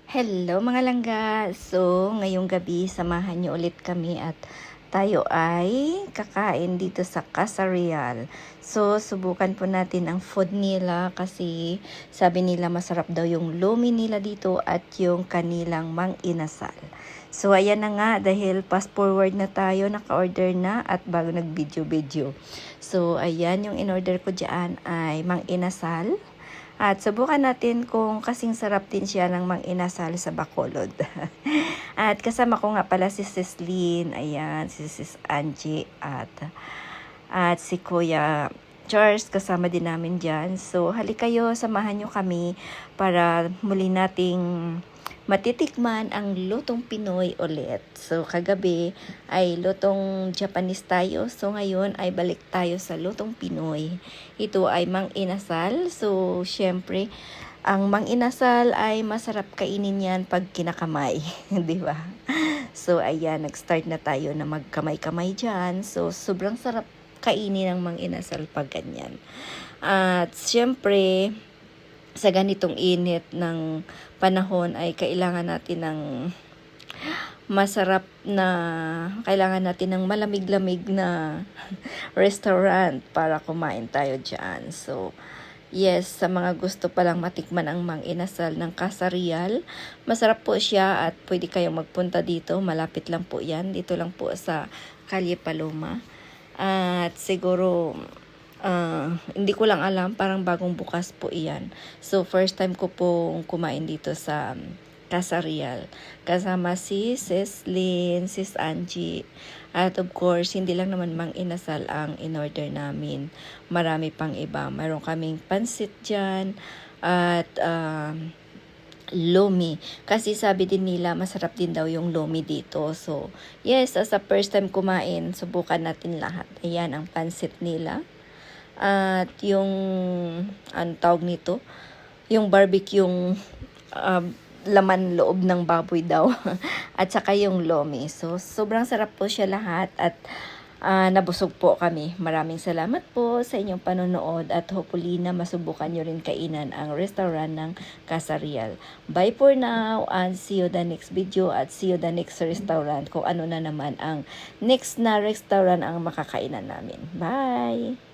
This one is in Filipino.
Hello mga langga! So, ngayong gabi, samahan niyo ulit kami at tayo ay kakain dito sa Casa Real. So, subukan po natin ang food nila kasi sabi nila masarap daw yung lomi nila dito at yung kanilang mang inasal. So, ayan na nga dahil fast forward na tayo, naka-order na at bago nag-video-video. So, ayan yung in-order ko dyan ay mang inasal. At subukan natin kung kasing sarap din siya ng mang inasal sa Bacolod. At kasama ko nga pala si Sis Lynn, ayan, si Sis Angie at si Kuya Charles, kasama din namin dyan. So halik kayo, samahan nyo kami para muli nating matitikman ang lutong Pinoy ulit. So kagabi ay lutong Japanese tayo. So ngayon ay balik tayo sa lutong Pinoy. Ito ay mang inasal. So syempre ang mang inasal ay masarap kainin yan pag kinakamay, di ba? So ayan, nag-start na tayo na magkamay-kamay dyan. So sobrang sarap kainin ng mang inasal pag ganyan. At syempre sa ganitong init ng panahon ay kailangan natin ng kailangan natin ng malamig-lamig na restaurant para kumain tayo dyan. So, yes, sa mga gusto palang matikman ang mang inasal ng Casa Real, masarap po siya at pwede kayong magpunta dito. Malapit lang po yan. Dito lang po sa Calle Paloma. At siguro hindi ko lang alam, parang bagong bukas po iyan. So first time ko po kumain dito sa Casa Real. Kasama si Sis Lynn, Sis Angie. At of course, hindi lang naman mang inasal ang in-order namin. Marami pang iba. Mayroon kaming pansit dyan at lomi. Kasi sabi din nila, masarap din daw yung lomi dito. So, yes, as a first time kumain, subukan natin lahat. Ayan ang pansit nila. At yung, tawag nito? Yung barbecue, yung laman loob ng baboy daw. At saka yung lomi. So, sobrang sarap po siya lahat. At nabusog po kami. Maraming salamat po sa inyong panonood. At hopefully na masubukan nyo rin kainan ang restaurant ng Casa Real. Bye for now and see you the next video at see you the next restaurant. Kung ano na naman ang next na restaurant ang makakainan namin. Bye!